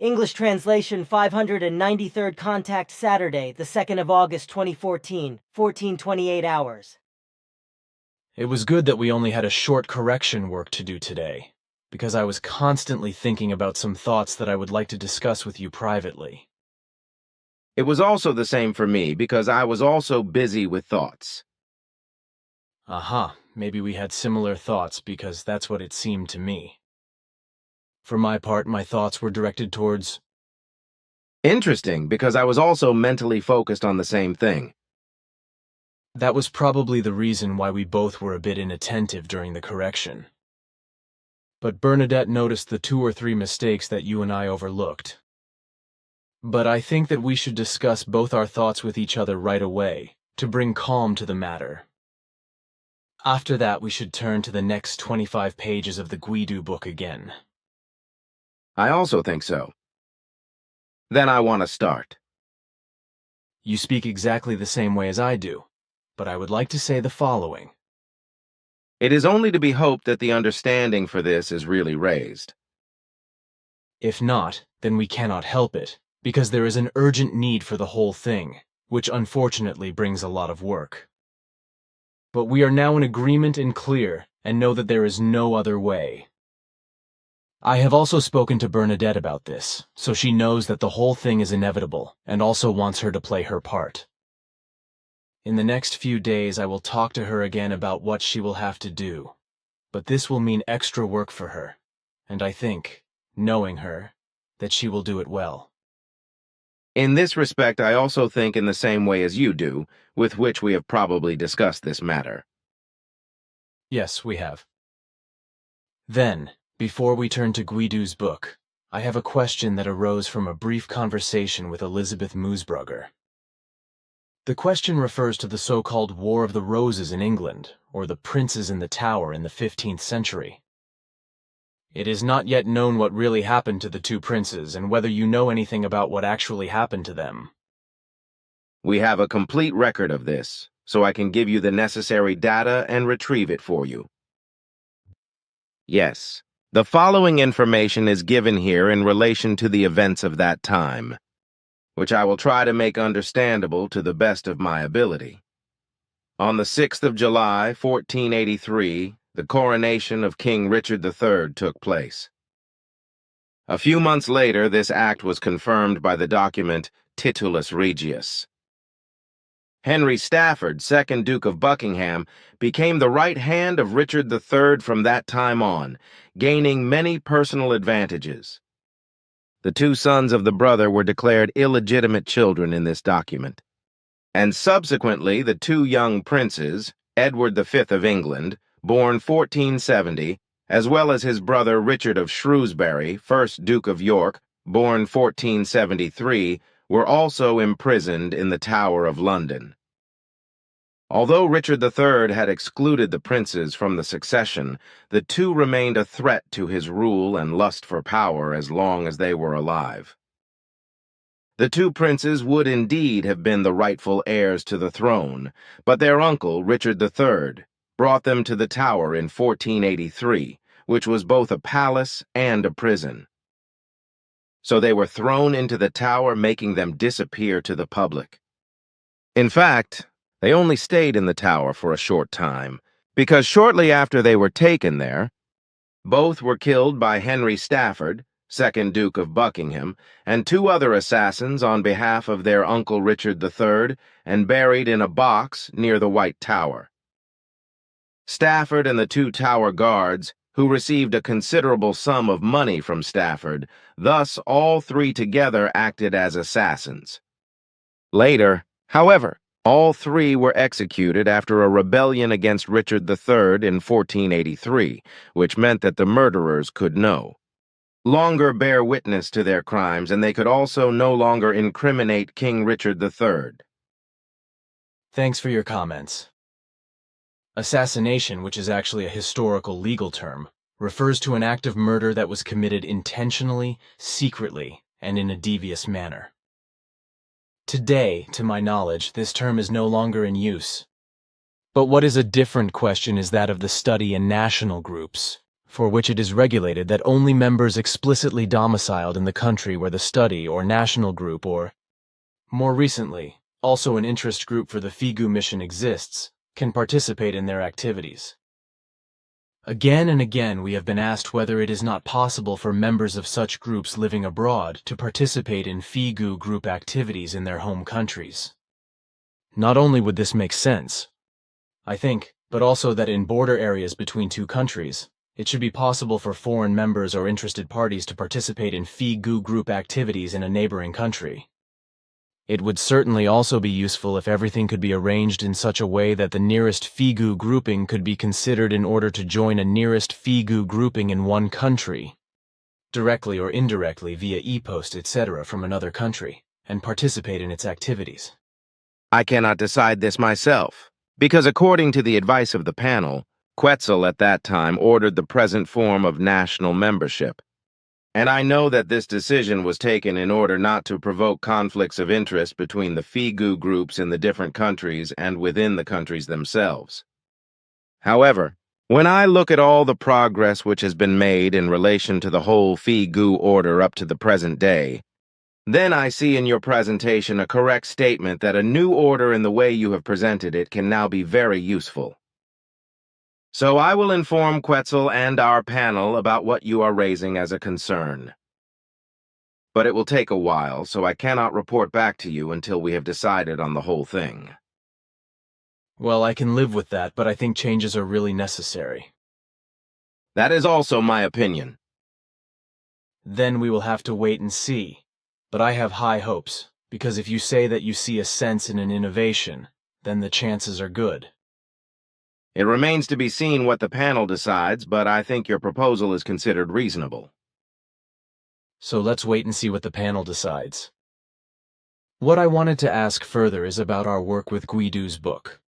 English translation 593rd contact Saturday, the 2nd of August 2014, 14:28 hours. It was good that we only had a short correction work to do today, because I was constantly thinking about some thoughts that I would like to discuss with you privately. It was also the same for me, because I was also busy with thoughts. Aha, maybe we had similar thoughts because that's what it seemed to me. For my part, my thoughts were directed towards... Interesting, because I was also mentally focused on the same thing. That was probably the reason why we both were a bit inattentive during the correction. But Bernadette noticed the 2 or 3 mistakes that you and I overlooked. But I think that we should discuss both our thoughts with each other right away, to bring calm to the matter. After that, we should turn to the next 25 pages of the Guido book again. I also think so. Then I want to start. You speak exactly the same way as I do, but I would like to say the following. It is only to be hoped that the understanding for this is really raised. If not, then we cannot help it, because there is an urgent need for the whole thing, which unfortunately brings a lot of work. But we are now in agreement and clear, and know that there is no other way. I have also spoken to Bernadette about this, so she knows that the whole thing is inevitable, and also wants her to play her part. In the next few days, I will talk to her again about what she will have to do, but this will mean extra work for her, and I think, knowing her, that she will do it well. In this respect, I also think in the same way as you do, with which we have probably discussed this matter. Yes, we have. Then, before we turn to Guido's book, I have a question that arose from a brief conversation with Elizabeth Moosbrugger. The question refers to the so-called War of the Roses in England, or the Princes in the Tower in the 15th century. It is not yet known what really happened to the 2 princes and whether you know anything about what actually happened to them. We have a complete record of this, so I can give you the necessary data and retrieve it for you. Yes, the following information is given here in relation to the events of that time, which I will try to make understandable to the best of my ability. On the 6th of July, 1483, the coronation of King Richard III took place. A few months later, this act was confirmed by the document Titulus Regius. Henry Stafford, 2nd Duke of Buckingham, became the right hand of Richard III from that time on, gaining many personal advantages. The 2 sons of the brother were declared illegitimate children in this document. And subsequently, the 2 young princes, Edward V of England, born 1470, as well as his brother Richard of Shrewsbury, 1st Duke of York, born 1473, were also imprisoned in the Tower of London. Although Richard III had excluded the princes from the succession, the 2 remained a threat to his rule and lust for power as long as they were alive. The 2 princes would indeed have been the rightful heirs to the throne, but their uncle, Richard III, brought them to the Tower in 1483, which was both a palace and a prison. So they were thrown into the Tower, making them disappear to the public. In fact, they only stayed in the Tower for a short time, because shortly after they were taken there, both were killed by Henry Stafford, 2nd Duke of Buckingham, and 2 other assassins on behalf of their uncle Richard III, and buried in a box near the White Tower. Stafford and the 2 Tower guards, who received a considerable sum of money from Stafford, thus all 3 together acted as assassins. Later, however, all 3 were executed after a rebellion against Richard III in 1483, which meant that the murderers could no longer bear witness to their crimes, and they could also no longer incriminate King Richard III. Thanks for your comments. Assassination, which is actually a historical legal term, refers to an act of murder that was committed intentionally, secretly, and in a devious manner. Today, to my knowledge, this term is no longer in use. But what is a different question is that of the study in national groups. for which it is regulated that only members explicitly domiciled in the country where the study or national group or, more recently, also an interest group for the FIGU mission exists, can participate in their activities. Again and again we have been asked whether it is not possible for members of such groups living abroad to participate in FIGU group activities in their home countries. Not only would this make sense, I think, but also that in border areas between two countries, it should be possible for foreign members or interested parties to participate in FIGU group activities in a neighboring country. It would certainly also be useful if everything could be arranged in such a way that the nearest FIGU grouping could be considered in order to join a nearest FIGU grouping in one country, directly or indirectly via e-post, etc. from another country, and participate in its activities. I cannot decide this myself, because according to the advice of the panel, Quetzal at that time ordered the present form of national membership. And I know that this decision was taken in order not to provoke conflicts of interest between the FIGU groups in the different countries and within the countries themselves. However, when I look at all the progress which has been made in relation to the whole FIGU order up to the present day, then I see in your presentation a correct statement that a new order in the way you have presented it can now be very useful. So I will inform Quetzal and our panel about what you are raising as a concern. But it will take a while, so I cannot report back to you until we have decided on the whole thing. Well, I can live with that, but I think changes are really necessary. That is also my opinion. Then we will have to wait and see. But I have high hopes, because if you say that you see a sense in an innovation, then the chances are good. It remains to be seen what the panel decides, but I think your proposal is considered reasonable. So let's wait and see what the panel decides. What I wanted to ask further is about our work with Guidu's book.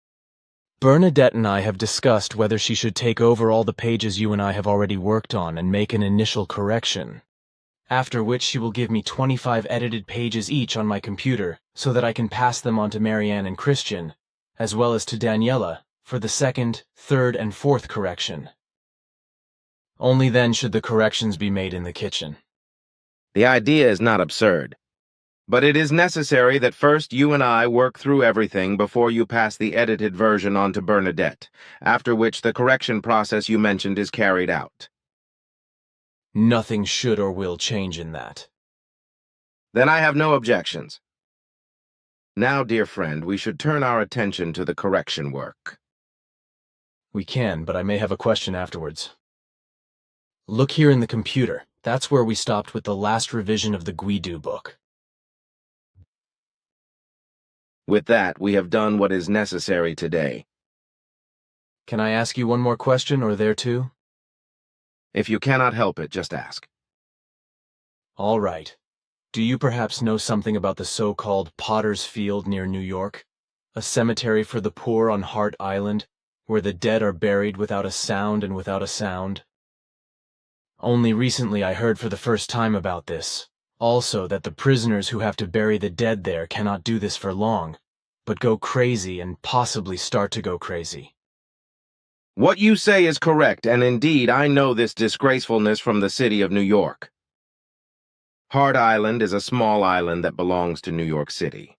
Bernadette and I have discussed whether she should take over all the pages you and I have already worked on and make an initial correction, after which she will give me 25 edited pages each on my computer so that I can pass them on to Marianne and Christian, as well as to Daniela, for the second, third, and fourth correction. Only then should the corrections be made in the kitchen. The idea is not absurd, but it is necessary that first you and I work through everything before you pass the edited version on to Bernadette, after which the correction process you mentioned is carried out. Nothing should or will change in that. Then I have no objections. Now, dear friend, we should turn our attention to the correction work. We can, but I may have a question afterwards. Look here in the computer. That's where we stopped with the last revision of the Guidu book. With that, we have done what is necessary today. Can I ask you one more question, or there too? If you cannot help it, just ask. All right. Do you perhaps know something about the so-called Potter's Field near New York? A cemetery for the poor on Hart Island, where the dead are buried without a sound and without a sound? Only recently I heard for the first time about this. Also that the prisoners who have to bury the dead there cannot do this for long, but go crazy and possibly start to go crazy. What you say is correct, and indeed I know this disgracefulness from the city of New York. Hart Island is a small island that belongs to New York City.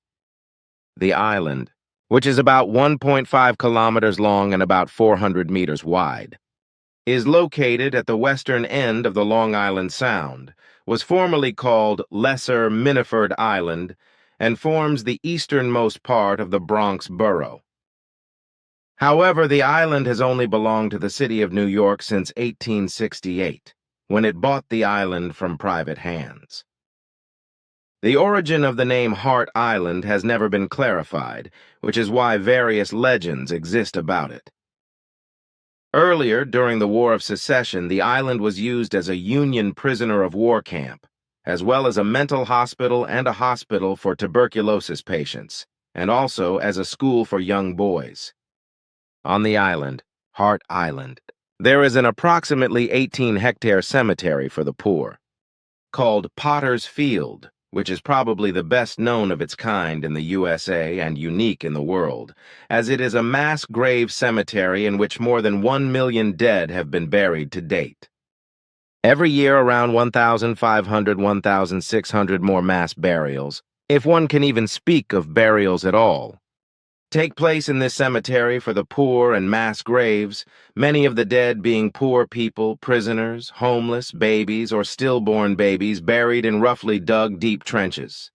The island, which is about 1.5 kilometers long and about 400 meters wide, is located at the western end of the Long Island Sound, was formerly called Lesser Miniford Island, and forms the easternmost part of the Bronx borough. However, the island has only belonged to the city of New York since 1868, when it bought the island from private hands. The origin of the name Hart Island has never been clarified, which is why various legends exist about it. Earlier, during the War of Secession, the island was used as a Union prisoner of war camp, as well as a mental hospital and a hospital for tuberculosis patients, and also as a school for young boys. On the island, Hart Island, there is an approximately 18-hectare cemetery for the poor, called Potter's Field, which is probably the best known of its kind in the USA and unique in the world, as it is a mass grave cemetery in which more than 1 million dead have been buried to date. Every year, around 1,500, 1,600 more mass burials, if one can even speak of burials at all, take place in this cemetery for the poor and mass graves, many of the dead being poor people, prisoners, homeless, babies, or stillborn babies buried in roughly dug deep trenches.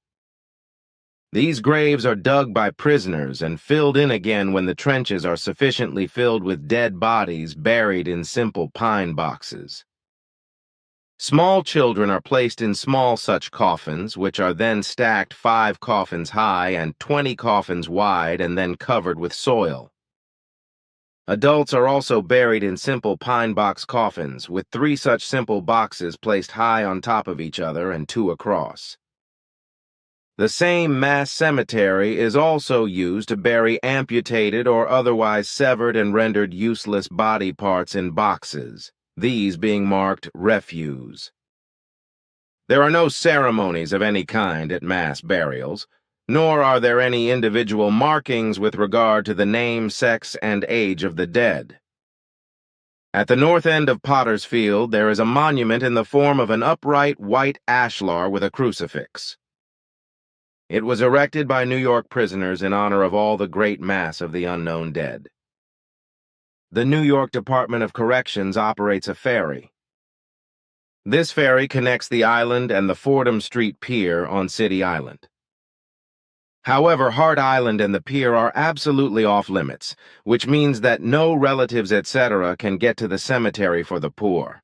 These graves are dug by prisoners and filled in again when the trenches are sufficiently filled with dead bodies buried in simple pine boxes. Small children are placed in small such coffins, which are then stacked 5 coffins high and 20 coffins wide and then covered with soil. Adults are also buried in simple pine box coffins, with 3 such simple boxes placed high on top of each other and 2 across. The same mass cemetery is also used to bury amputated or otherwise severed and rendered useless body parts in boxes, these being marked refuse. There are no ceremonies of any kind at mass burials, nor are there any individual markings with regard to the name, sex, and age of the dead. At the north end of Potter's Field, there is a monument in the form of an upright white ashlar with a crucifix. It was erected by New York prisoners in honor of all the great mass of the unknown dead. The New York Department of Corrections operates a ferry. This ferry connects the island and the Fordham Street Pier on City Island. However, Hart Island and the pier are absolutely off-limits, which means that no relatives, etc., can get to the cemetery for the poor.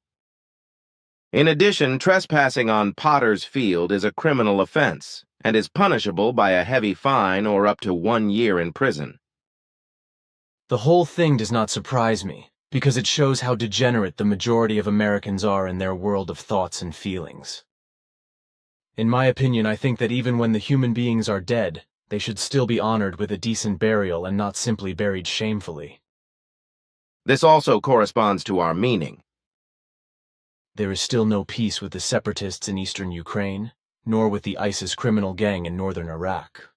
In addition, trespassing on Potter's Field is a criminal offense and is punishable by a heavy fine or up to 1 year in prison. The whole thing does not surprise me, because it shows how degenerate the majority of Americans are in their world of thoughts and feelings. In my opinion, I think that even when the human beings are dead, they should still be honored with a decent burial and not simply buried shamefully. This also corresponds to our meaning. There is still no peace with the separatists in eastern Ukraine, nor with the ISIS criminal gang in northern Iraq.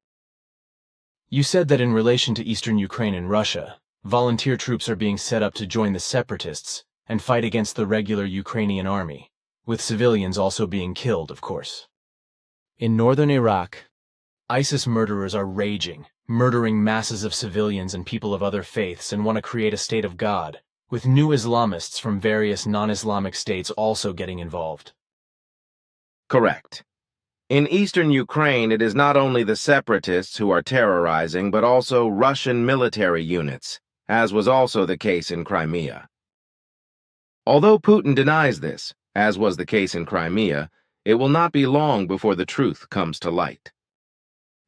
You said that in relation to eastern Ukraine and Russia, volunteer troops are being set up to join the separatists and fight against the regular Ukrainian army, with civilians also being killed, of course. In northern Iraq, ISIS murderers are raging, murdering masses of civilians and people of other faiths and want to create a state of God, with new Islamists from various non-Islamic states also getting involved. Correct. In eastern Ukraine, it is not only the separatists who are terrorizing, but also Russian military units, as was also the case in Crimea. Although Putin denies this, as was the case in Crimea, it will not be long before the truth comes to light.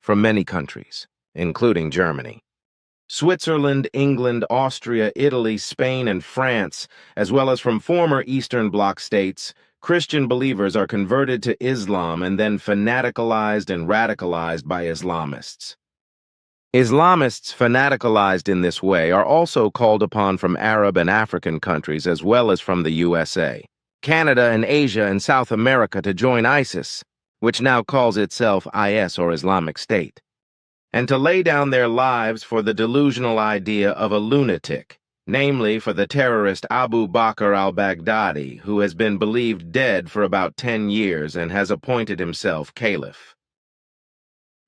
From many countries, including Germany, Switzerland, England, Austria, Italy, Spain, and France, as well as from former Eastern Bloc states, Christian believers are converted to Islam and then fanaticalized and radicalized by Islamists. Islamists fanaticalized in this way are also called upon from Arab and African countries as well as from the USA, Canada, and Asia and South America to join ISIS, which now calls itself IS or Islamic State, and to lay down their lives for the delusional idea of a lunatic, namely for the terrorist Abu Bakr al-Baghdadi, who has been believed dead for about 10 years and has appointed himself caliph.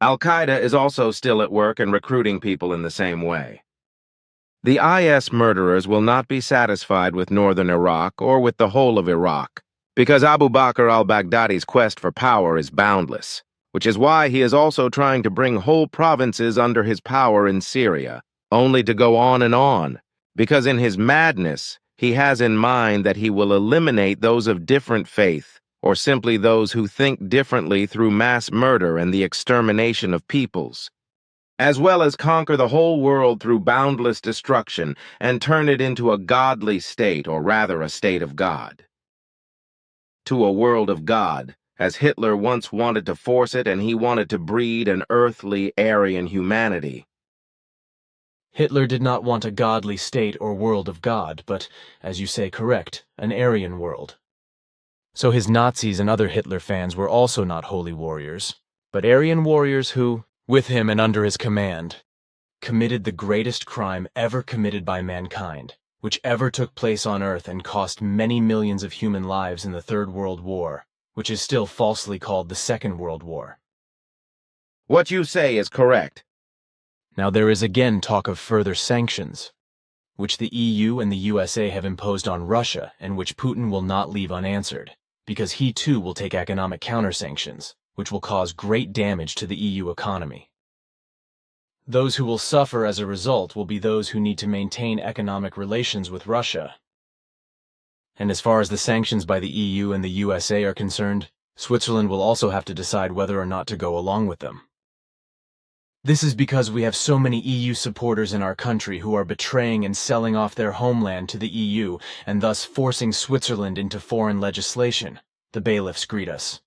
Al-Qaeda is also still at work and recruiting people in the same way. The IS murderers will not be satisfied with northern Iraq or with the whole of Iraq, because Abu Bakr al-Baghdadi's quest for power is boundless, which is why he is also trying to bring whole provinces under his power in Syria, only to go on and on, because in his madness, he has in mind that he will eliminate those of different faith, or simply those who think differently through mass murder and the extermination of peoples, as well as conquer the whole world through boundless destruction and turn it into a godly state, or rather a state of God. To a world of God, as Hitler once wanted to force it, and he wanted to breed an earthly, Aryan humanity. Hitler did not want a godly state or world of God, but, as you say correct, an Aryan world. So his Nazis and other Hitler fans were also not holy warriors, but Aryan warriors who, with him and under his command, committed the greatest crime ever committed by mankind, which ever took place on Earth and cost many millions of human lives in the Third World War, which is still falsely called the Second World War. What you say is correct. Now there is again talk of further sanctions, which the EU and the USA have imposed on Russia and which Putin will not leave unanswered, because he too will take economic counter-sanctions, which will cause great damage to the EU economy. Those who will suffer as a result will be those who need to maintain economic relations with Russia. And as far as the sanctions by the EU and the USA are concerned, Switzerland will also have to decide whether or not to go along with them. This is because we have so many EU supporters in our country who are betraying and selling off their homeland to the EU and thus forcing Switzerland into foreign legislation. The bailiffs greet us.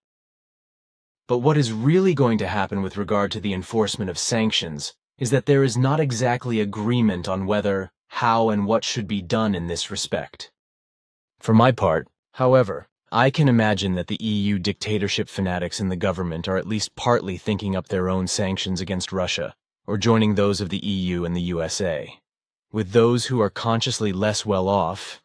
But what is really going to happen with regard to the enforcement of sanctions is that there is not exactly agreement on whether, how, and what should be done in this respect. For my part, however, I can imagine that the EU dictatorship fanatics in the government are at least partly thinking up their own sanctions against Russia, or joining those of the EU and the USA. With those who are consciously less well off,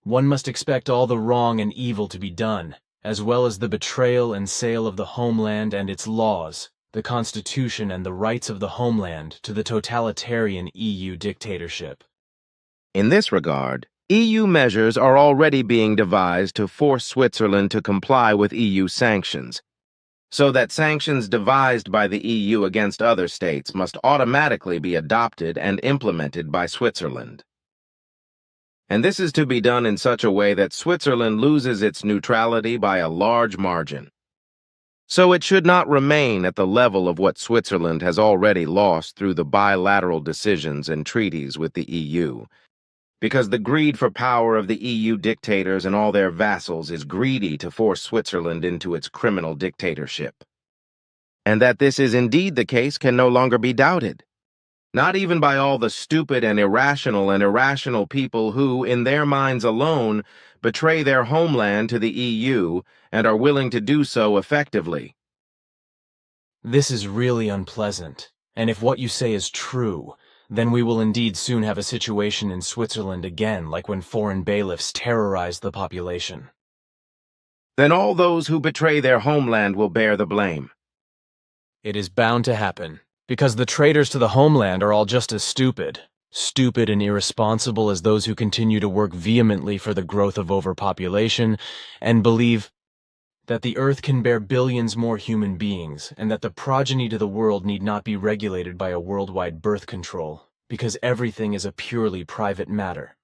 one must expect all the wrong and evil to be done, as well as the betrayal and sale of the homeland and its laws, the constitution and the rights of the homeland to the totalitarian EU dictatorship. In this regard, EU measures are already being devised to force Switzerland to comply with EU sanctions, so that sanctions devised by the EU against other states must automatically be adopted and implemented by Switzerland. And this is to be done in such a way that Switzerland loses its neutrality by a large margin. So it should not remain at the level of what Switzerland has already lost through the bilateral decisions and treaties with the EU, because the greed for power of the EU dictators and all their vassals is greedy to force Switzerland into its criminal dictatorship. And that this is indeed the case can no longer be doubted, not even by all the stupid and irrational people who, in their minds alone, betray their homeland to the EU and are willing to do so effectively. This is really unpleasant, and if what you say is true, then we will indeed soon have a situation in Switzerland again like when foreign bailiffs terrorized the population. Then all those who betray their homeland will bear the blame. It is bound to happen, because the traitors to the homeland are all just as stupid and irresponsible as those who continue to work vehemently for the growth of overpopulation and believe that the earth can bear billions more human beings and that the progeny to the world need not be regulated by a worldwide birth control, because everything is a purely private matter.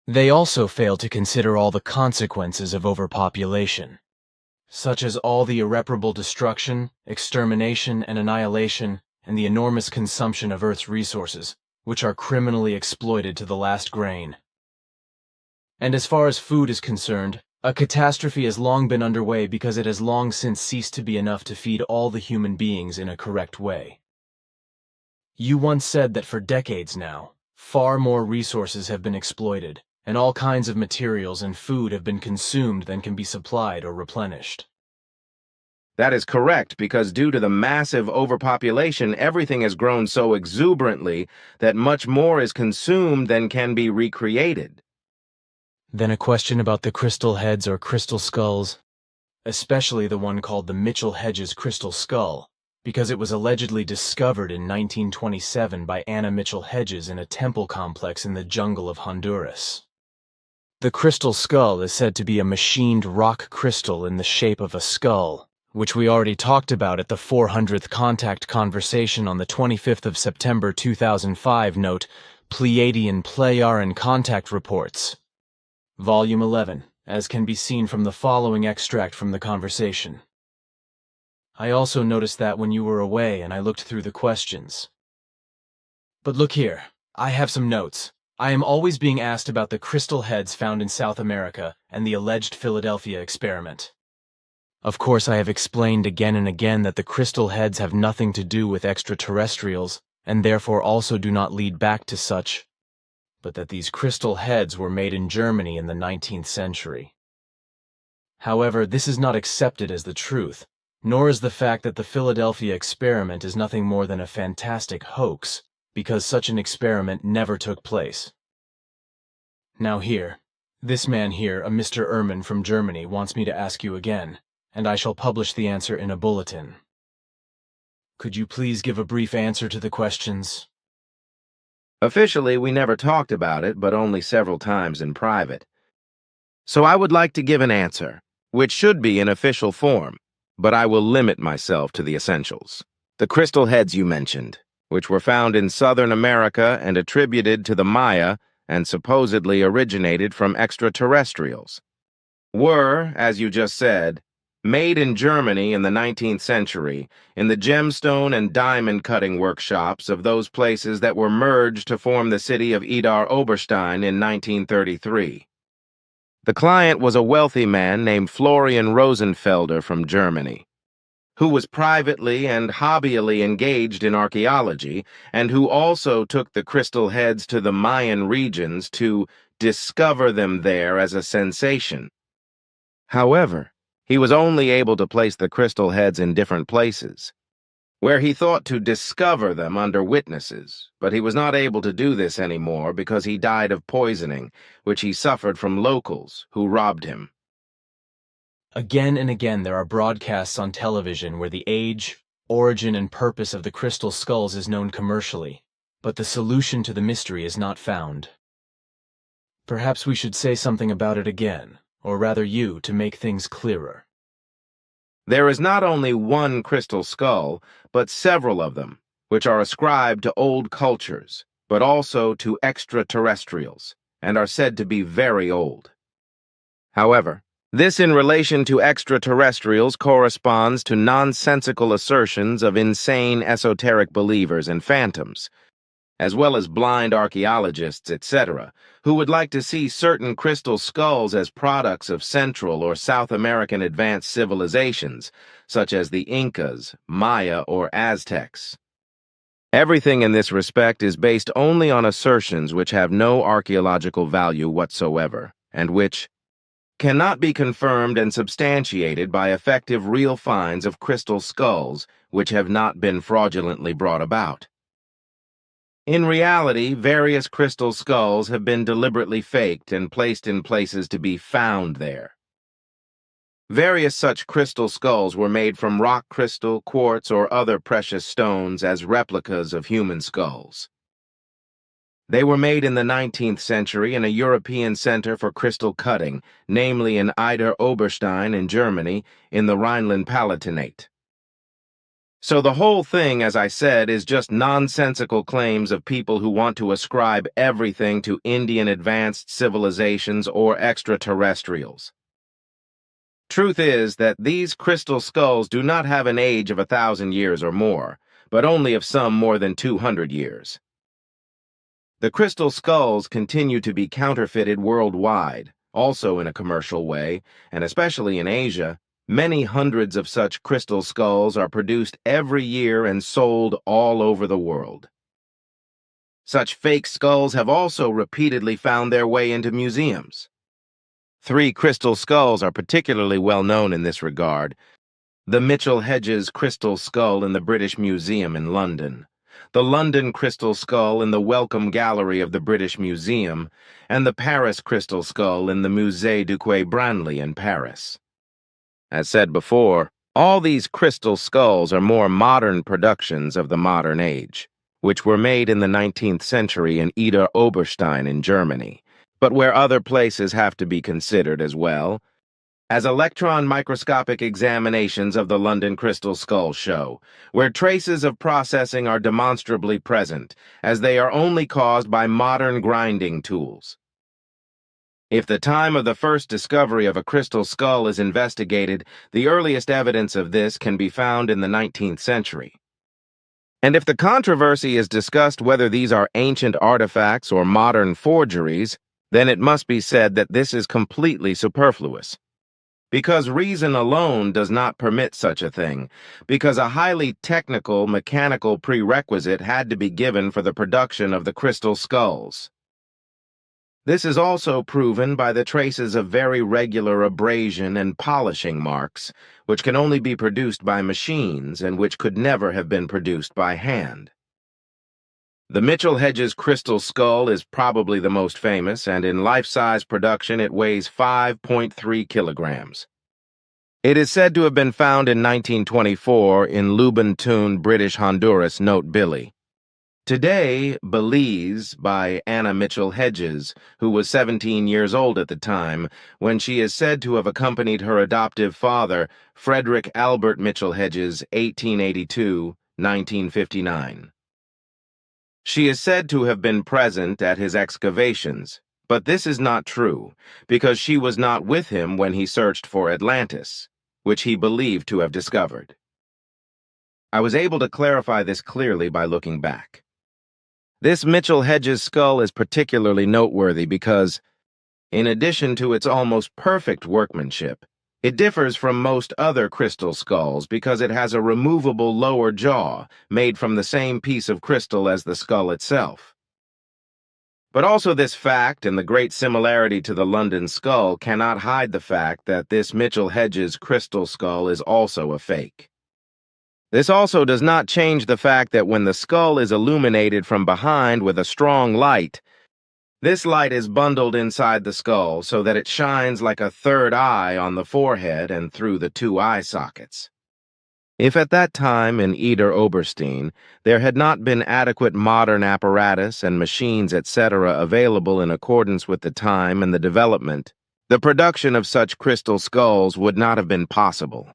They also fail to consider all the consequences of overpopulation, such as all the irreparable destruction, extermination, and annihilation, and the enormous consumption of Earth's resources, which are criminally exploited to the last grain. And as far as food is concerned, a catastrophe has long been underway because it has long since ceased to be enough to feed all the human beings in a correct way. You once said that for decades now, far more resources have been exploited, and all kinds of materials and food have been consumed than can be supplied or replenished. That is correct, because due to the massive overpopulation, everything has grown so exuberantly that much more is consumed than can be recreated. Then a question about the crystal heads or crystal skulls, especially the one called the Mitchell-Hedges crystal skull, because it was allegedly discovered in 1927 by Anna Mitchell-Hedges in a temple complex in the jungle of Honduras. The crystal skull is said to be a machined rock crystal in the shape of a skull, which we already talked about at the 400th Contact Conversation on the 25th of September 2005. Note, Pleiadian Playaran Contact Reports. Volume 11, as can be seen from the following extract from the conversation. I also noticed that when you were away and I looked through the questions. But look here, I have some notes. I am always being asked about the crystal heads found in South America and the alleged Philadelphia experiment. Of course, I have explained again and again that the crystal heads have nothing to do with extraterrestrials and therefore also do not lead back to such, but that these crystal heads were made in Germany in the 19th century. However, this is not accepted as the truth, nor is the fact that the Philadelphia experiment is nothing more than a fantastic hoax, because such an experiment never took place. Now here, this man here, a Mr. Ehrman from Germany, wants me to ask you again, and I shall publish the answer in a bulletin. Could you please give a brief answer to the questions? Officially, we never talked about it, but only several times in private. So I would like to give an answer, which should be in official form, but I will limit myself to the essentials. The crystal heads you mentioned, which were found in Southern America and attributed to the Maya and supposedly originated from extraterrestrials, were, as you just said, made in Germany in the 19th century in the gemstone and diamond cutting workshops of those places that were merged to form the city of Idar Oberstein in 1933. The client was a wealthy man named Florian Rosenfelder from Germany, who was privately and hobbyily engaged in archaeology, and who also took the crystal heads to the Mayan regions to discover them there as a sensation. However, he was only able to place the crystal heads in different places, where he thought to discover them under witnesses, but he was not able to do this anymore because he died of poisoning, which he suffered from locals who robbed him. Again and again there are broadcasts on television where the age, origin, and purpose of the crystal skulls is known commercially, but the solution to the mystery is not found. Perhaps we should say something about it again, or rather you, to make things clearer. There is not only one crystal skull, but several of them, which are ascribed to old cultures, but also to extraterrestrials, and are said to be very old. However, this in relation to extraterrestrials corresponds to nonsensical assertions of insane esoteric believers and phantoms, as well as blind archaeologists, etc., who would like to see certain crystal skulls as products of Central or South American advanced civilizations, such as the Incas, Maya, or Aztecs. Everything in this respect is based only on assertions which have no archaeological value whatsoever, and which cannot be confirmed and substantiated by effective real finds of crystal skulls which have not been fraudulently brought about. In reality, various crystal skulls have been deliberately faked and placed in places to be found there. Various such crystal skulls were made from rock crystal, quartz, or other precious stones as replicas of human skulls. They were made in the 19th century in a European center for crystal cutting, namely in Idar Oberstein in Germany, in the Rhineland-Palatinate. So the whole thing, as I said, is just nonsensical claims of people who want to ascribe everything to Indian advanced civilizations or extraterrestrials. Truth is that these crystal skulls do not have an age of 1,000 years or more, but only of some more than 200 years. The crystal skulls continue to be counterfeited worldwide, also in a commercial way, and especially in Asia. Many hundreds of such crystal skulls are produced every year and sold all over the world. Such fake skulls have also repeatedly found their way into museums. 3 crystal skulls are particularly well known in this regard: the Mitchell-Hedges crystal skull in the British Museum in London, the London crystal skull in the Wellcome Gallery of the British Museum, and the Paris crystal skull in the Musée du Quai Branly in Paris. As said before, all these crystal skulls are more modern productions of the modern age, which were made in the 19th century in Idar Oberstein in Germany, but where other places have to be considered as well, as electron microscopic examinations of the London crystal skull show, where traces of processing are demonstrably present, as they are only caused by modern grinding tools. If the time of the first discovery of a crystal skull is investigated, the earliest evidence of this can be found in the 19th century. And if the controversy is discussed whether these are ancient artifacts or modern forgeries, then it must be said that this is completely superfluous. Because reason alone does not permit such a thing, because a highly technical, mechanical prerequisite had to be given for the production of the crystal skulls. This is also proven by the traces of very regular abrasion and polishing marks, which can only be produced by machines and which could never have been produced by hand. The Mitchell-Hedges crystal skull is probably the most famous, and in life-size production it weighs 5.3 kilograms. It is said to have been found in 1924 in Lubentune, British Honduras, note Billy. Today, Belize, by Anna Mitchell-Hedges, who was 17 years old at the time, when she is said to have accompanied her adoptive father, Frederick Albert Mitchell-Hedges, 1882-1959. She is said to have been present at his excavations, but this is not true, because she was not with him when he searched for Atlantis, which he believed to have discovered. I was able to clarify this clearly by looking back. This Mitchell-Hedges skull is particularly noteworthy because, in addition to its almost perfect workmanship, it differs from most other crystal skulls because it has a removable lower jaw made from the same piece of crystal as the skull itself. But also this fact and the great similarity to the London skull cannot hide the fact that this Mitchell-Hedges crystal skull is also a fake. This also does not change the fact that when the skull is illuminated from behind with a strong light, this light is bundled inside the skull so that it shines like a third eye on the forehead and through the two eye sockets. If at that time in Eder Oberstein there had not been adequate modern apparatus and machines, etc., available in accordance with the time and the development, the production of such crystal skulls would not have been possible,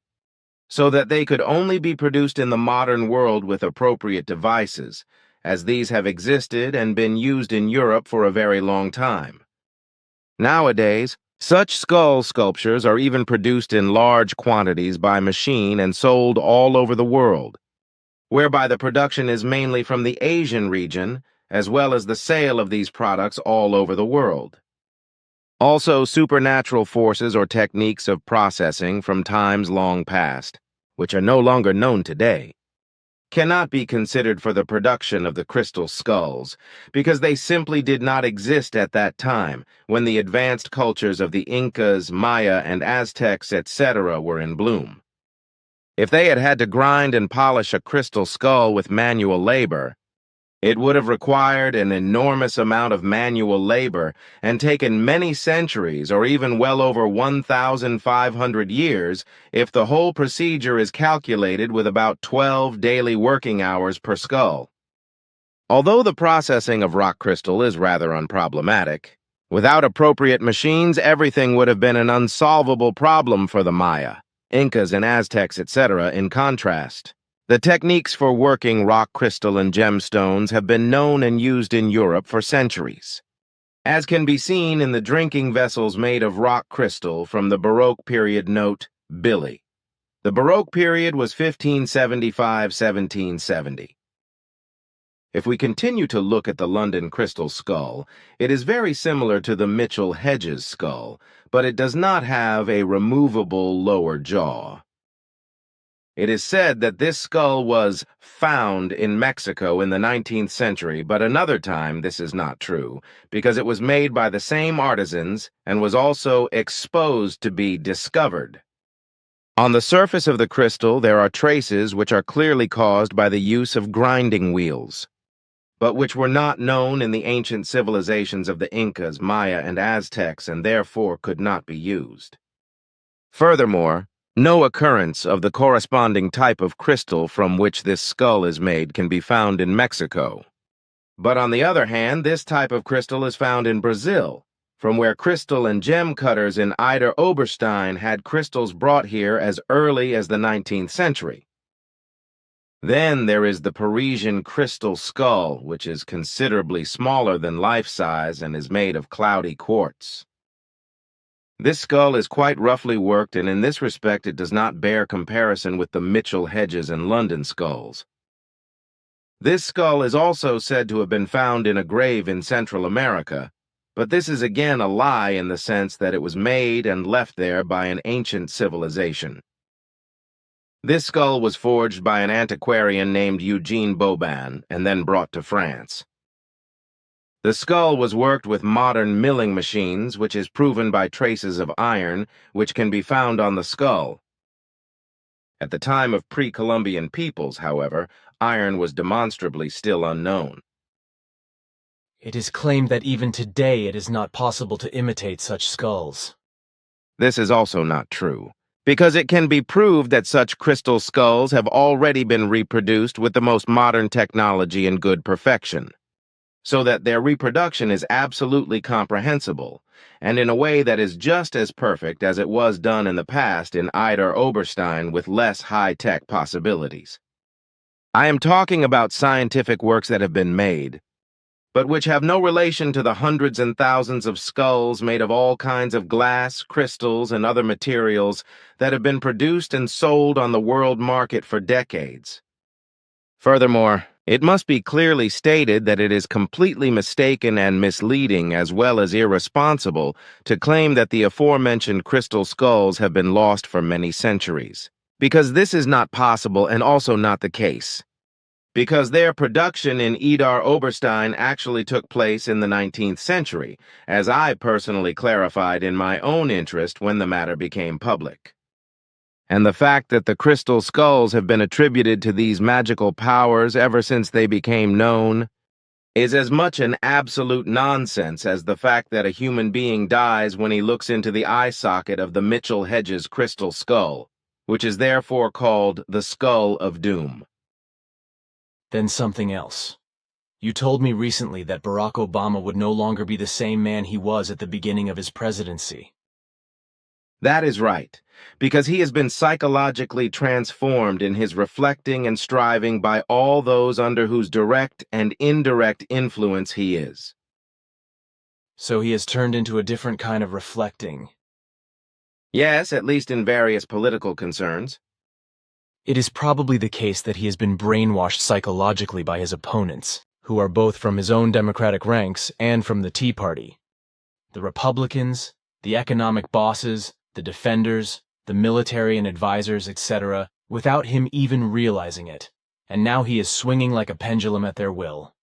so that they could only be produced in the modern world with appropriate devices, as these have existed and been used in Europe for a very long time. Nowadays, such skull sculptures are even produced in large quantities by machine and sold all over the world, whereby the production is mainly from the Asian region, as well as the sale of these products all over the world. Also, supernatural forces or techniques of processing from times long past, which are no longer known today, cannot be considered for the production of the crystal skulls, because they simply did not exist at that time when the advanced cultures of the Incas, Maya, and Aztecs, etc. were in bloom. If they had had to grind and polish a crystal skull with manual labor, it would have required an enormous amount of manual labor and taken many centuries or even well over 1,500 years if the whole procedure is calculated with about 12 daily working hours per skull. Although the processing of rock crystal is rather unproblematic, without appropriate machines, everything would have been an unsolvable problem for the Maya, Incas, and Aztecs, etc. In contrast, the techniques for working rock crystal and gemstones have been known and used in Europe for centuries, as can be seen in the drinking vessels made of rock crystal from the Baroque period, note Billy. The Baroque period was 1575-1770. If we continue to look at the London crystal skull, it is very similar to the Mitchell-Hedges skull, but it does not have a removable lower jaw. It is said that this skull was found in Mexico in the 19th century, but another time this is not true, because it was made by the same artisans and was also exposed to be discovered. On the surface of the crystal there are traces which are clearly caused by the use of grinding wheels, but which were not known in the ancient civilizations of the Incas, Maya, and Aztecs, and therefore could not be used. Furthermore, no occurrence of the corresponding type of crystal from which this skull is made can be found in Mexico. But on the other hand, this type of crystal is found in Brazil, from where crystal and gem cutters in Eder Oberstein had crystals brought here as early as the 19th century. Then there is the Parisian crystal skull, which is considerably smaller than life-size and is made of cloudy quartz. This skull is quite roughly worked, and in this respect it does not bear comparison with the Mitchell-Hedges and London skulls. This skull is also said to have been found in a grave in Central America, but this is again a lie in the sense that it was made and left there by an ancient civilization. This skull was forged by an antiquarian named Eugene Boban and then brought to France. The skull was worked with modern milling machines, which is proven by traces of iron, which can be found on the skull. At the time of pre-Columbian peoples, however, iron was demonstrably still unknown. It is claimed that even today it is not possible to imitate such skulls. This is also not true, because it can be proved that such crystal skulls have already been reproduced with the most modern technology in good perfection, so that their reproduction is absolutely comprehensible, and in a way that is just as perfect as it was done in the past in Idar Oberstein with less high-tech possibilities. I am talking about scientific works that have been made, but which have no relation to the hundreds and thousands of skulls made of all kinds of glass, crystals, and other materials that have been produced and sold on the world market for decades. Furthermore, it must be clearly stated that it is completely mistaken and misleading as well as irresponsible to claim that the aforementioned crystal skulls have been lost for many centuries, because this is not possible and also not the case. Because their production in Idar Oberstein actually took place in the 19th century, as I personally clarified in my own interest when the matter became public. And the fact that the crystal skulls have been attributed to these magical powers ever since they became known is as much an absolute nonsense as the fact that a human being dies when he looks into the eye socket of the Mitchell Hedges crystal skull, which is therefore called the Skull of Doom. Then something else. You told me recently that Barack Obama would no longer be the same man he was at the beginning of his presidency. That is right, because he has been psychologically transformed in his reflecting and striving by all those under whose direct and indirect influence he is. So he has turned into a different kind of reflecting. Yes, at least in various political concerns. It is probably the case that he has been brainwashed psychologically by his opponents, who are both from his own Democratic ranks and from the Tea Party. The Republicans, the economic bosses, the defenders, the military and advisors, etc., without him even realizing it, and now he is swinging like a pendulum at their will.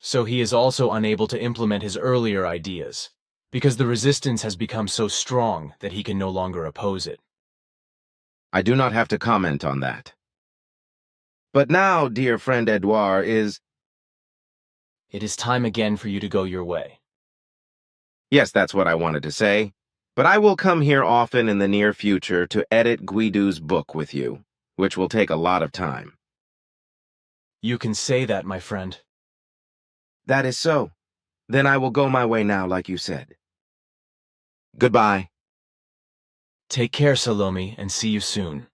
So he is also unable to implement his earlier ideas, because the resistance has become so strong that he can no longer oppose it. I do not have to comment on that. But now, dear friend Edouard, It is time again for you to go your way. Yes, that's what I wanted to say. But I will come here often in the near future to edit Guido's book with you, which will take a lot of time. You can say that, my friend. That is so. Then I will go my way now, like you said. Goodbye. Take care, Salome, and see you soon.